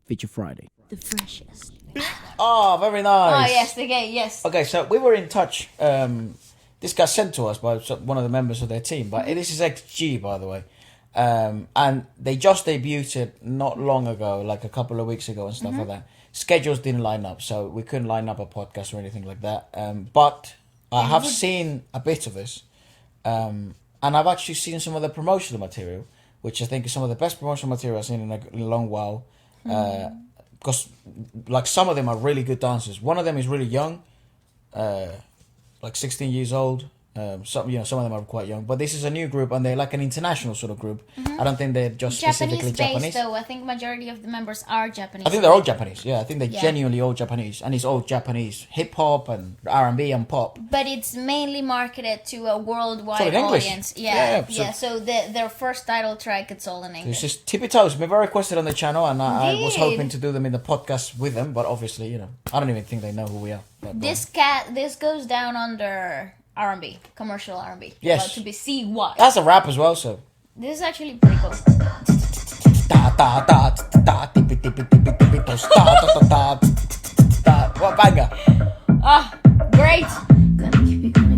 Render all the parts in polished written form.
Feature Friday. The freshest. Oh, very nice. Oh, yes, the gay, yes. Okay, so we were in touch. This got sent to us by one of the members of their team, but this is XG, by the way. And they just debuted it not long ago, like a couple of weeks ago and stuff like that. Schedules didn't line up, so we couldn't line up a podcast or anything like that. But I have seen a bit of this. And I've actually seen some of the promotional material, which I think is some of the best promotional material I've seen in a long while. Because like some of them are really good dancers. One of them is really young, like 16 years old. Some of them are quite young, but this is a new group and they're like an international sort of group. I don't think they're just specifically Japanese. Though I think majority of the members are Japanese. I think they're all Japanese. Yeah, I think they're genuinely all Japanese, and it's all Japanese hip hop and R&B and pop. But it's mainly marketed to a worldwide audience. Yeah. So their first title track, it's all in English. It's just Tippy Toes. We've requested on the channel, and I was hoping to do them in the podcast with them, but obviously, I don't even think they know who we are. This goes down under RMB, commercial RMB. Yes. But to be CY. That's a rap as well, so. This is actually pretty cool. What banger? Ah, great. Gonna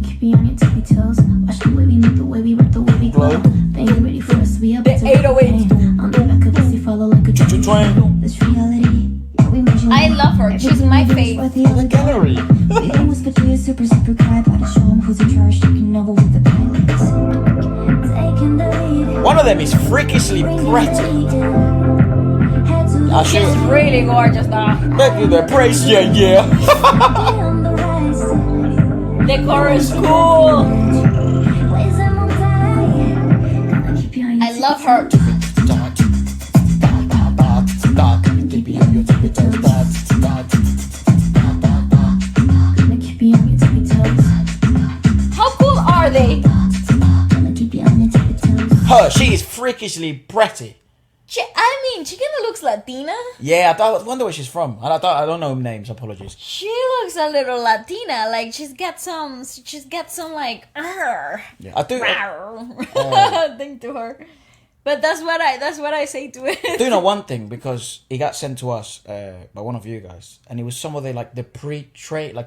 keep you on your tippy toes. Watch the way we move, the way we rip, the way we glow. Then you're ready for us, we up to 808. On the back of us, you follow like a train. This reality. I love her. She's my fave. The gallery. We whisper to you, super cry about to show him who's in charge, taking over with the pilots. Taking the lead. One of them is freakishly pretty. She's really gorgeous now. Thank you, the praise, yeah. The chorus is cool. I love her. How cool are they? She is freakishly pretty. She kind of looks Latina. Yeah, I wonder where she's from. I don't know names. Apologies. She looks a little Latina. Like she's got some like Yeah, I do. thing to her. But that's what I say to it. I do know one thing because it got sent to us by one of you guys, and it was some of the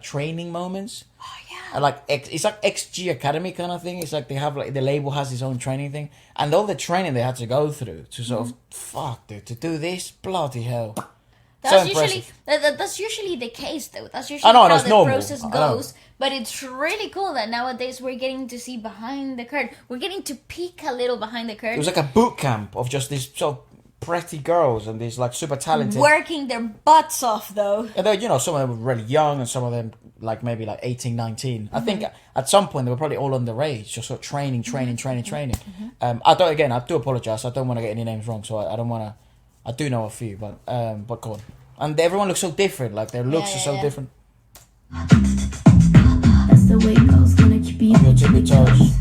training moments. Oh yeah. It's like XG Academy kind of thing. It's like they have the label has its own training thing, and all the training they had to go through to sort of to do this, bloody hell. That's usually the case though. That's usually how the normal. process goes. But it's really cool that nowadays we're getting to see behind the curtain. We're getting to peek a little behind the curtain. It was like a boot camp of just these sort of pretty girls and these like super talented, working their butts off though. And they, some of them were really young and some of them maybe 18, 19. I think at some point they were probably all underage, just sort of training. I do apologize. I don't want to get any names wrong, so I don't want to. I do know a few, but go on. And everyone looks so different. Like their looks are so different. That's the way it goes. Gonna keep you on your tippy toes.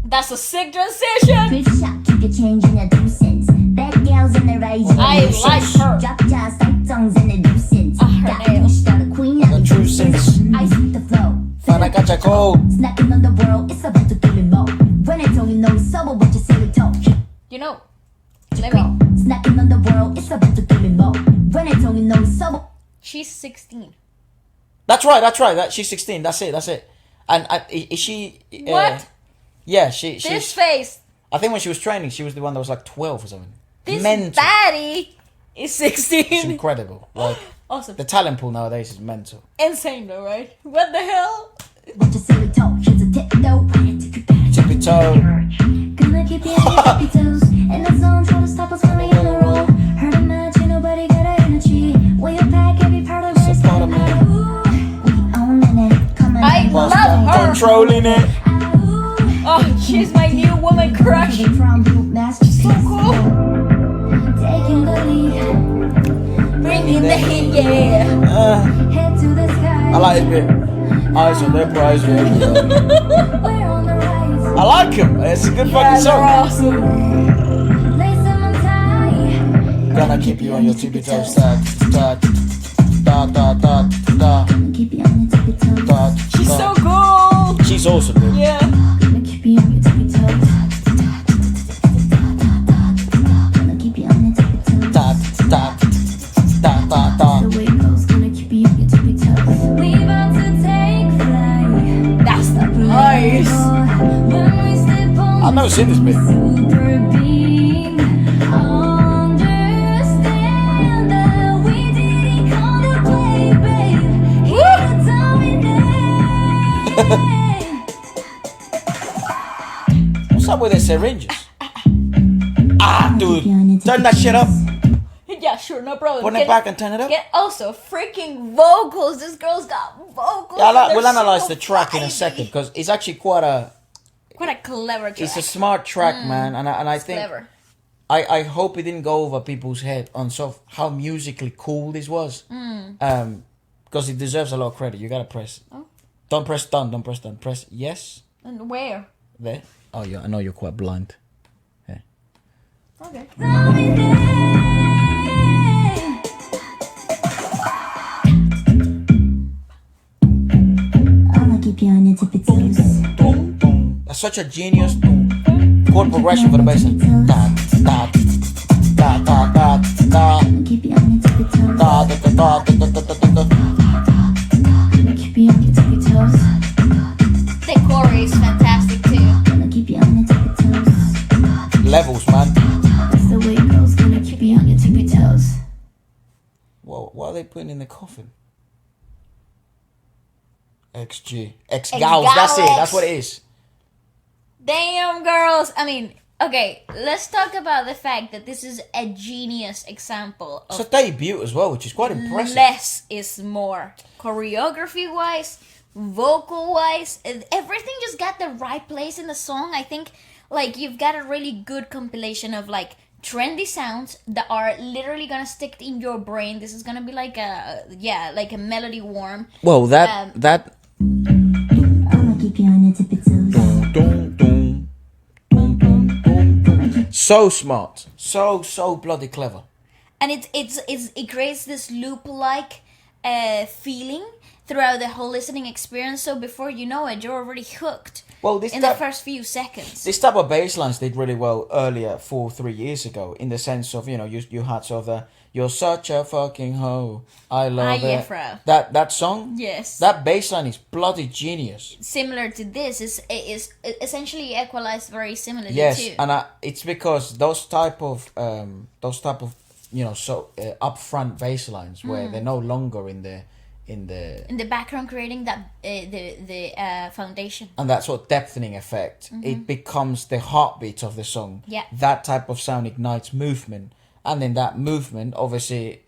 That's a sick transition. Good shot, keep your change in a 2 cents. Bad gals in the rage. I like her. Drop jars, like tongues in a 2 cents. Her nails. Got a queen on The true sense. I speak the flow. And I got your cold. Snacking on the world, it's about to give me more. When I told you no, it's over, but you silly talk. Let me. Snacking on the world, it's about to give me more. When I told you no, it's over. She's 16. That's right. She's 16. That's it. And is she? What? Yeah, she's. This face. I think when she was training, she was the one that was like 12 or something. This mental. baddie is 16. It's incredible. Like awesome. the talent pool nowadays is mental. Insane though, right? What the hell? But you silly talk, here's a tip though. Tippy toe. Gonna keep you on your tippy toes. In the zone, try to stop us when we on the roll. Heard a match, ain't nobody got our energy. Will you pack every part of us? Part of me. We owning it. Coming I love her. Controlling it. Oh, she's my new woman crush. She's So cool. Taking the lead. Bringing the heat, yeah. Head to the sky. I like it. Eyes on their prize. We're on the rise. I like him. It's a good fucking They're song. awesome. Lace them untie. Gonna keep you on your tippy toes. Da da da da da da. Keep you on your tippy toes. Da. She's so cool. She's awesome, dude. Yeah. Gonna keep you on your tippy toes. Gonna keep you on your tippy toes. Da da da da da. The way it goes, gonna keep you on your tippy toes. We about to take flight. That's the place. When we step on I've never seen this bit. super beam, understand that we didn't come to play, babe. Here to dominate. What's up with the syringes? Dude, turn that shit up. Yeah, sure, no problem. Put it back and turn it up. Get also freaking vocals. This girl's got vocals. Yeah, They're we'll analyze so the track in a vibey. second because it's actually quite a clever track. it's a smart track, man, and I think Clever. I hope it didn't go over people's head on how musically cool this was. Because it deserves a lot of credit. You gotta press. Oh. Don't press done. Don't press done. Press yes. And where? There. Oh yeah, I know you're quite blind. Okay. I'ma keep you on your tippy toes. That's such a genius chord progression for the bass line. Da da da da da da. I'ma keep you on your tippy toes. Da da da da da da da da. I'ma keep you on your tippy toes. The choreo is fantastic too. Gonna keep you on your tippy toes. Levels, man. That's the way it goes. Gonna keep you on your tippy toes. Well, what are they putting in the coffin? XG. X-Gals, that's it. That's what it is. Damn, girls. I mean, okay, let's talk about the fact that this is a genius example It's of a debut as well, which is quite impressive. less is more. Choreography-wise, vocal-wise, everything just got the right place in the song. I think, like, you've got a really good compilation of, like, trendy sounds that are literally gonna stick in your brain. This is gonna be like a melody worm. Well, that I'ma keep you on your tippy toes. so smart, so bloody clever. And it creates this loop-like feeling throughout the whole listening experience. So before you know it, you're already hooked. Well, the first few seconds. This type of bass lines did really well earlier, 3 years ago, in the sense of, you had sort of the "You're such a fucking hoe, I love it." Efra. That song. Yes. That bass line is bloody genius. Similar to this is essentially equalized very similarly Yes, too. and it's because those type of upfront bass lines where they're no longer in the in the background, creating that the foundation. and that sort of depthening effect, it becomes the heartbeat of the song. Yeah. That type of sound ignites movement, and then that movement obviously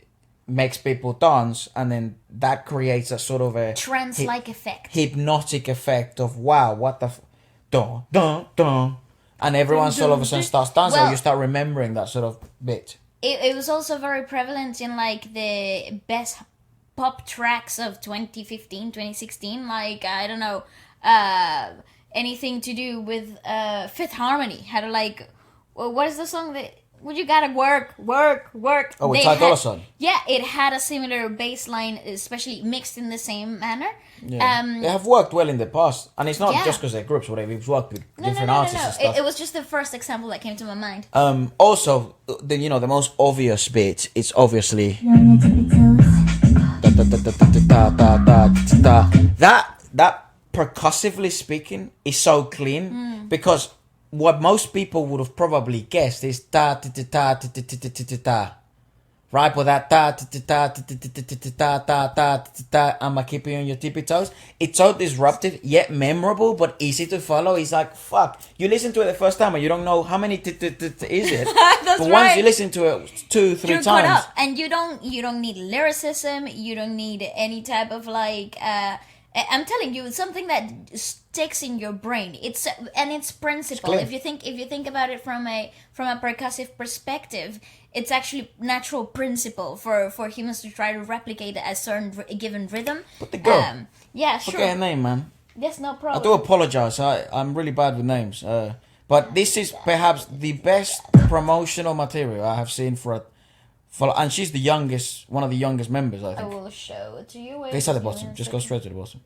makes people dance, and then that creates a sort of a Trance-like effect. hypnotic effect of wow, what the dun dun dun, and everyone all of a sudden starts dancing. Well, you start remembering that sort of bit. It was also very prevalent in like the best pop tracks of 2015, 2016. Like, I don't know, anything to do with Fifth Harmony. Had a like, what is the song that? Well, you gotta work. Oh, with Ty Dolla $ign. Yeah, it had a similar bass line, especially mixed in the same manner. Yeah. They have worked well in the past, and it's not Yeah. just because they're groups, whatever. We've worked with No. different artists and stuff. It was just the first example that came to my mind. Also, the most obvious bit is obviously You on your tippy toes. that percussively speaking is so clean because what most people would have probably guessed is ta ta ta ta ta ta ta ta ta, right? But that ta ta ta ta ta ta ta ta ta ta, I'ma keep you on your tippy toes. It's so disruptive yet memorable, but easy to follow. It's like fuck. You listen to it the first time and you don't know how many is it. That's but right. once you listen to it 2-3 You're caught times, up, and you don't need lyricism. You don't need any type of like. I'm telling you, it's something that sticks in your brain. It's principle. It's If you think about it from a percussive perspective, it's actually natural principle for humans to try to replicate a certain given rhythm. But the girl, yeah, sure. forget her name, man. Yes, no I problem. do apologize. I'm really bad with names. But this is perhaps the best promotional material I have seen and she's the youngest, one of the youngest members, I I think. will show it to you. Wait It's at the a bottom. minute. Just go straight to the bottom.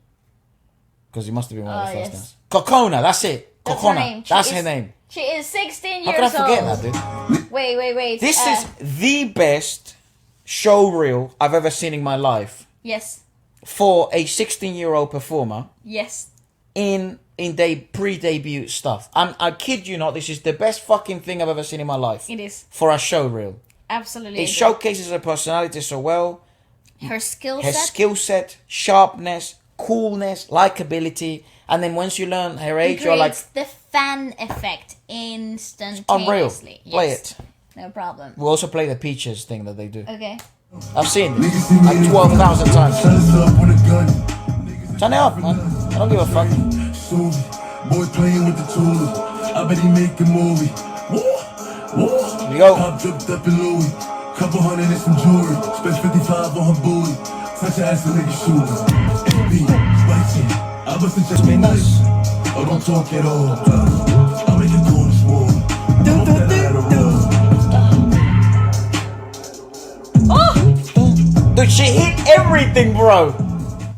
Because it must have been one of the Oh, first yes. ones. Kokona, that's it. That's her Kokona, name. that's her name. She is 16 How years could I forget old. that, dude? Wait. This is the best show reel I've ever seen in my life. Yes. For a 16-year-old performer. Yes. In their pre-debut stuff. I kid you not, this is the best fucking thing I've ever seen in my life. It is. For a show reel. Absolutely. It showcases her personality so well. Her skill Her set. skill set, sharpness, coolness, likability. And then once you learn her age, you're like... the fan effect instantaneously. Unreal. Yes. Play it. No problem. We'll also play the Peaches thing that they do. Okay. I've seen this like 12,000 times. Turn it up, man. I don't give a fuck. Boy playing with the tool. I bet he make a movie. Here we go. Pop dripped up in Louis. Couple hundred and some jewelry. Spent 55 on her booty. Such ass a nigga shooter. AP, spicy. I bust a check me nice. Oh, don't talk at all. I make it corner small. Dude, she hit everything, bro.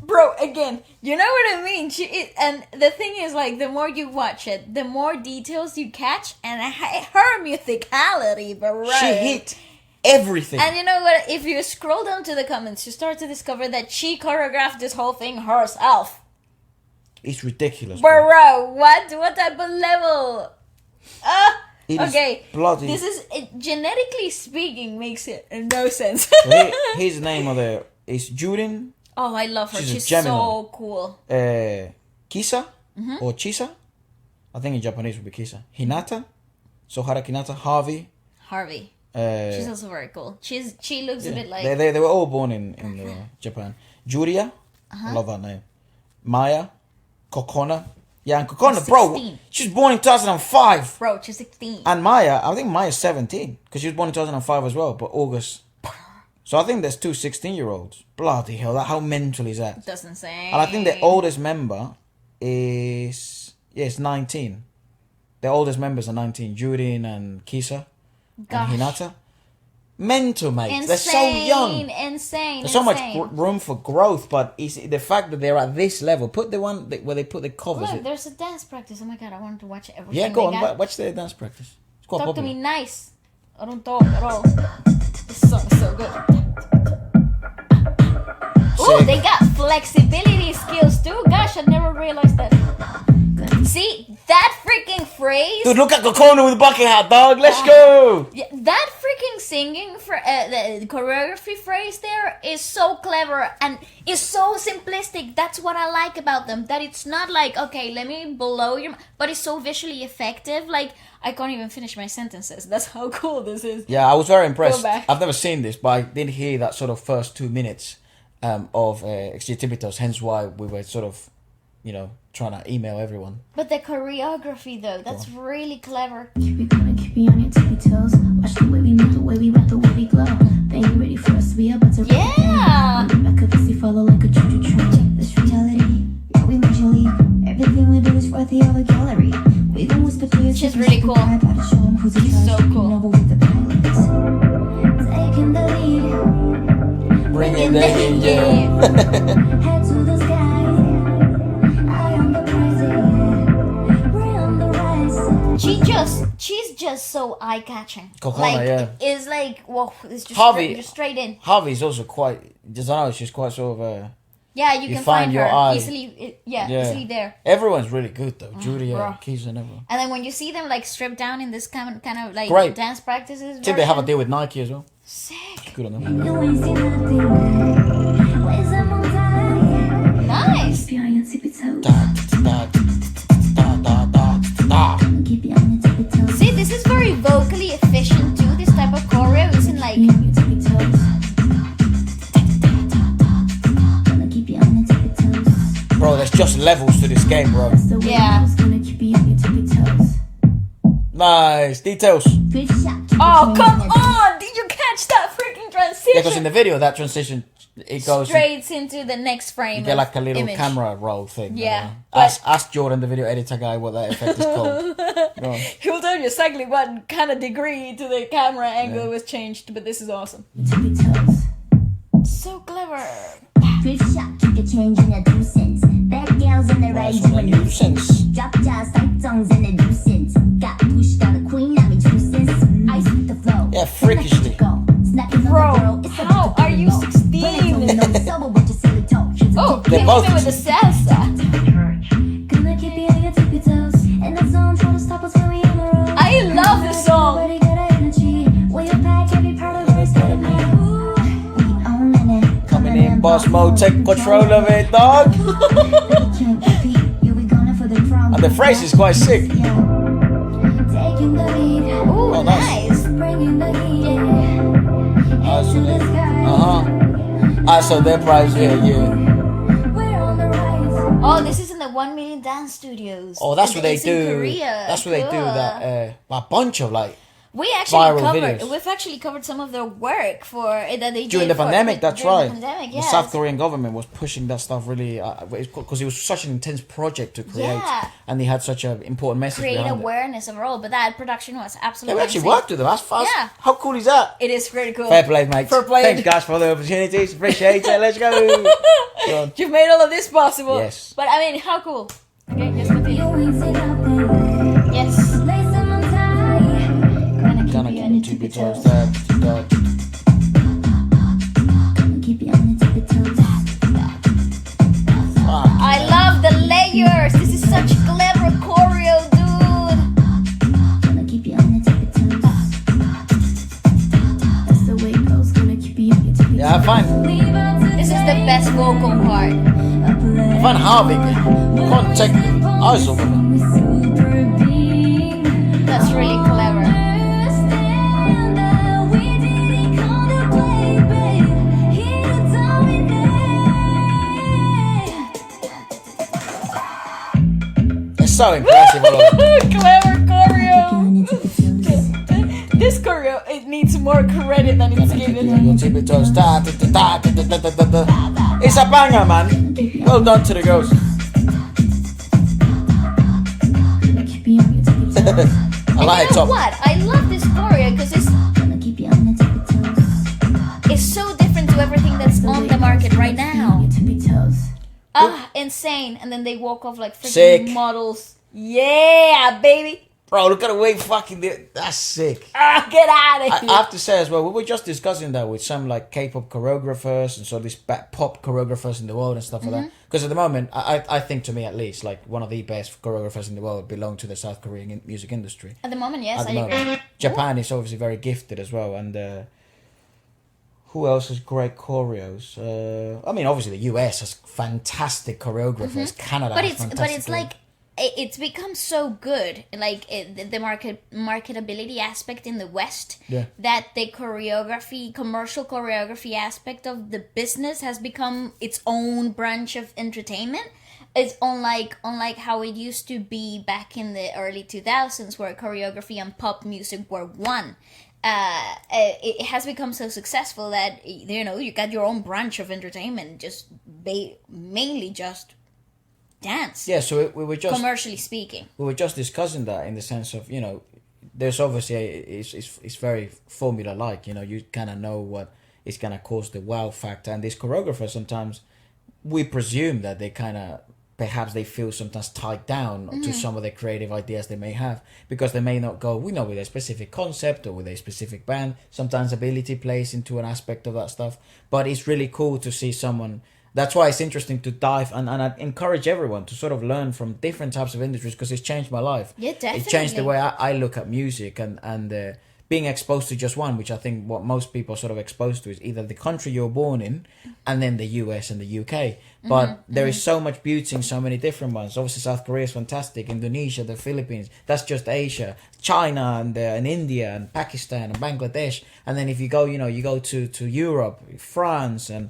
Bro, again, you know what I mean? And the thing is, like, the more you watch it, the more details you catch, and her musicality, bro. She hit everything. And you know what? If you scroll down to the comments, you start to discover that she choreographed this whole thing herself. It's ridiculous, Bro, what type of level? It is Okay, bloody. this is, genetically speaking, makes it no sense. His name is Judin. Oh, I love her. She's a She's Gemini. so cool. Kisa or Chisa. I think in Japanese would be Kisa. Hinata. Sohara Hinata. Harvey. She's also very cool. She looks a bit like... They were all born in Japan. Juria. I love that name. Maya. Kokona. Yeah, and Kokona, bro, 16. she was born in 2005. Bro, she's 16. And Maya, I think Maya's 17. Because she was born in 2005 as well, but August. So I think there's two 16-year-olds. Bloody hell, how mental is that? That's insane. And I think the oldest member is... Yeah, it's 19. The oldest members are 19. Judin and Kisa. Gosh. And Hinata. Mental, mate. Insane, they're so young. Insane. There's so much room for growth, but it's the fact that they're at this level. Put the one where they put the covers. Look, there's a dance practice. Oh my god, I wanted to watch everything. Yeah, go on. Watch their dance practice. It's quite Talk popular. to me nice. I don't talk at all. This song is so good. Ooh, they got flexibility skills too. Gosh, I never realized that. See, that freaking phrase. Dude, look at Kokona with a bucket hat, dog. Let's go. Yeah, that freaking singing for the choreography phrase there is so clever and is so simplistic. That's what I like about them. That it's not like, okay, let me blow your... But it's so visually effective. Like, I can't even finish my sentences. That's how cool this is. Yeah, I was very impressed. Go back. I've never seen this, but I did hear that sort of first 2 minutes of XG Tippy Toes, hence why we were sort of, trying to email everyone. But the choreography, though, that's really clever. Keep it going, keep you on your tippy toes. Watch the way we move, the way we rock, the way we glow. Then you ready for us to be about to Yeah! Back up as we follow like a choo-choo train. This reality, now we majorly. Everything we do is worthy of a gallery. We don't whisper to your She's really cool. She's so cool. Taking the lead. Bringing the heat, yeah. Head to the sky. I am the crazy. We're on the rise. She's just so eye-catching. Kokona, yeah. It's like, whoa, it's just Harvey- just straight in. Harvey's also quite, she's quite sort of, Yeah, you You can find find your her eye. easily. Easily there. everyone's really good though. Judy bro. and Keys and everyone. And then when you see them like stripped down in this kind of like Great. dance practices, I think they have a version, deal with Nike as well. sick, Good on them. You ain't seen nothing. Ways I'm on time. nice. Keep you on your tippy toes. Keep you on your tippy toes. See, this is very vocally efficient too. This type of choreo isn't like. Keep you on your tippy toes. Gonna keep you on your tippy toes. Bro, there's just levels to this game, bro. That's the way Yeah. I was gonna keep you on your tippy toes. Nice. Details. Good shot. Keep Oh it come going. on! Did you catch that freaking transition? Yeah, because in the video, that transition, it goes... Straight into the next frame. You get like a little image. camera roll thing. Yeah, Ask Jordan, the video editor guy, what that effect is called. Go on. He will tell you exactly what kind of degree to the camera angle was changed, but this is awesome. Tippy toes. So clever. Good shot. Keep the change in the 2 cents. Bad girls on the right That's what a doing nuisance. Drop jaws, tight tongues, and the 2 cents. Got pushed out a queen, I'm a 2 cents. Ice with the flow. Yeah, freakishly. Snapping on Bro, the girl, it's a how 2016. Oh, They're hit both- me with the salsa. Gonna keep you on your tippy toes. And the zone trying to stop us when we on the road. I love this song. Everybody got energy. Will you pack every part of our state of mind? We owning it. Coming in, boss mode, take control of it, dog. Can't compete. Yeah, we going for the crown. And the phrase is quite sick. Taking the lead. Ooh, Oh, nice. nice. Bringing the heat. Into the sky. So their prize, yeah. We're on the rise. Oh, this is in the 1 Million Dance Studios. Oh, that's what they It's in do. Korea. That's what they do. Cool. That a bunch of like We actually viral covered. videos. We've actually covered some of their work for that they during did the pandemic. That's during right. The pandemic, The yes. South Korean government was pushing that stuff really because it was such an intense project to create, Yeah. and they had such an important message Create behind it. awareness overall, but that production was Yeah, absolutely. we actually insane. worked with them. That's fast. Yeah. How cool is that? It is pretty cool. Fair play, mate. Fair play. Thanks, guys, for the opportunities. Appreciate it. Let's go. Go on. You've made all of this possible. Yes. But I mean, how cool. Okay, let's continue. You ain't seen nothing. Yes. Lace them untied. Gonna keep it tippy toes. Gonna keep you on your tippy toes. I love the layers. This is such clever choreo, dude. Gonna keep you on your tippy toes. That's the way it goes. Gonna keep you on your tippy toes. Yeah, I find This is the best vocal part. Harvey can't take eyes off of him. That's really clever. It's so impressive. all of it. Clever choreo. This choreo, it needs more credit than it's given. Your tippy toes. Da, da, da, da, da, da, da, da, da. It's a banger, man. Well done to the girls. Gonna keep you on your tippy toes. I like it, You know top. what? I love this choreo because Gonna keep you on your tippy toes. it's so different to everything that's on the market right now. Your tippy toes. Ah, insane. And then they walk off like Sick. freaking models. Yeah, baby. Bro, look at the way fucking that's sick. Ah, get out of I here. have to say as well, we were just discussing that with some like K-pop choreographers and so these pop choreographers in the world and stuff like that. Because at the moment, I think to me at least, like one of the best choreographers in the world belong to the South Korean music industry. At the moment, yes, At the I agree. moment, Japan is obviously very gifted as well, and who else has great choreos? I mean, obviously the US has fantastic choreographers. Canada, But has it's fantastic like it's become so good, like the marketability aspect in the West, Yeah. that the commercial choreography aspect of the business has become its own branch of entertainment. It's unlike how it used to be back in the early 2000s, where choreography and pop music were one. It has become so successful that you got your own branch of entertainment, just mainly just dance. Yeah, so we were just Commercially speaking. we were just discussing that in the sense of there's obviously it's very formula like you kind of know what is gonna cause the wow factor, and these choreographers sometimes we presume that they kind of perhaps they feel sometimes tied down to some of the creative ideas they may have, because they may not go with a specific concept or with a specific band. Sometimes ability plays into an aspect of that stuff, but it's really cool to see someone. That's why it's interesting to dive and I encourage everyone to sort of learn from different types of industries, because it's changed my life. Yeah, definitely. It changed the way I look at music and being exposed to just one, which I think what most people are sort of exposed to is either the country you're born in and then the US and the UK. But there is so much beauty in so many different ones. Obviously, South Korea is fantastic. Indonesia, the Philippines, that's just Asia. China and India and Pakistan and Bangladesh. And then if you go, you go to Europe, France and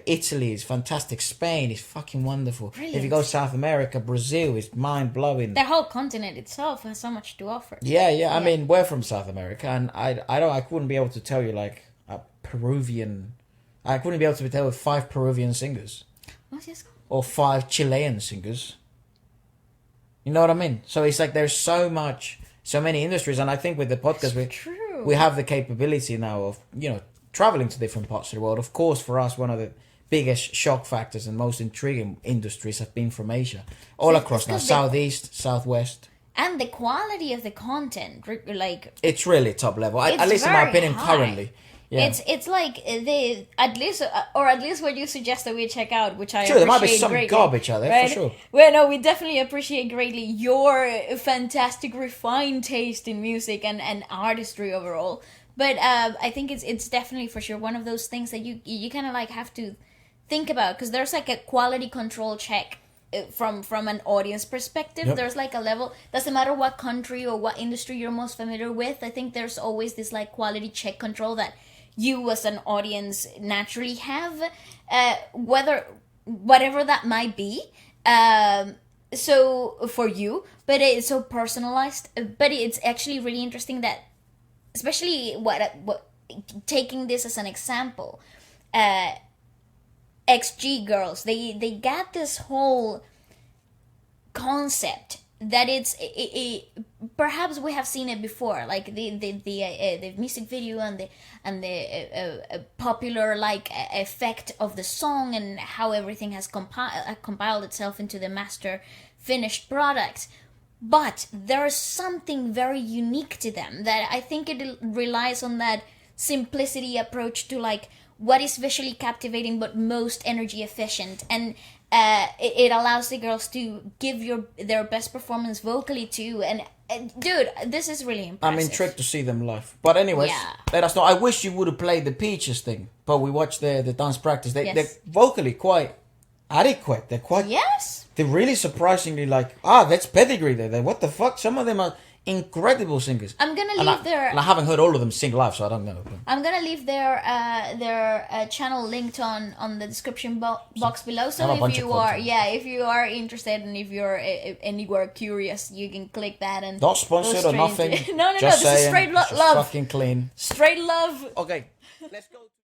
Italy is fantastic. Spain is fucking wonderful. Brilliant. If you go South America, Brazil is mind-blowing. The whole continent itself has so much to offer. Yeah. I mean, we're from South America, and I couldn't be able to tell you like a Peruvian. I couldn't be able to tell you 5 Peruvian singers What's this? or 5 Chilean singers. You know what I mean? So it's like there's so many industries, and I think with the podcast True. we have the capability now of traveling to different parts of the world. Of course, for us, one of the biggest shock factors and most intriguing industries have been from Asia, all across now, because they- southeast, southwest. And the quality of the content, like It's really top level. At It's least in my very opinion, high. currently, Yeah. It's like they at least what you suggest that we check out, which I Sure, there appreciate might be some greatly, garbage out there, right? for sure. Well, no, we definitely appreciate greatly your fantastic, refined taste in music and artistry overall. But I think it's definitely for sure one of those things that you kind of like have to think about, because there's like a quality control check from an audience perspective. Yep. There's like a level, doesn't matter what country or what industry you're most familiar with. I think there's always this like quality check control that you as an audience naturally have, whatever that might be. So for you, but it's so personalized. But it's actually really interesting that, especially what taking this as an example, XG girls, they got this whole concept that it's perhaps we have seen it before, like the music video and the popular like effect of the song and how everything has compiled itself into the master finished product. But there's something very unique to them that I think it relies on that simplicity approach to like what is visually captivating but most energy efficient, and it allows the girls to give their best performance vocally too. And dude, this is really impressive. I'm intrigued to see them live. But anyways, let us know. I wish you would have played the Peaches thing, but we watched the dance practice. They're vocally quite adequate. They're quite... Yes. They're really surprisingly like, that's pedigree there. What the fuck? Some of them are incredible singers. I'm gonna leave their... And I haven't heard all of them sing live, so I don't know. I'm gonna leave their channel linked on the description box below. So if you are interested and if you're anywhere curious, you can click that and... Not sponsored or nothing. No. Just This is saying, straight love. Fucking clean. Straight love. Okay, let's go.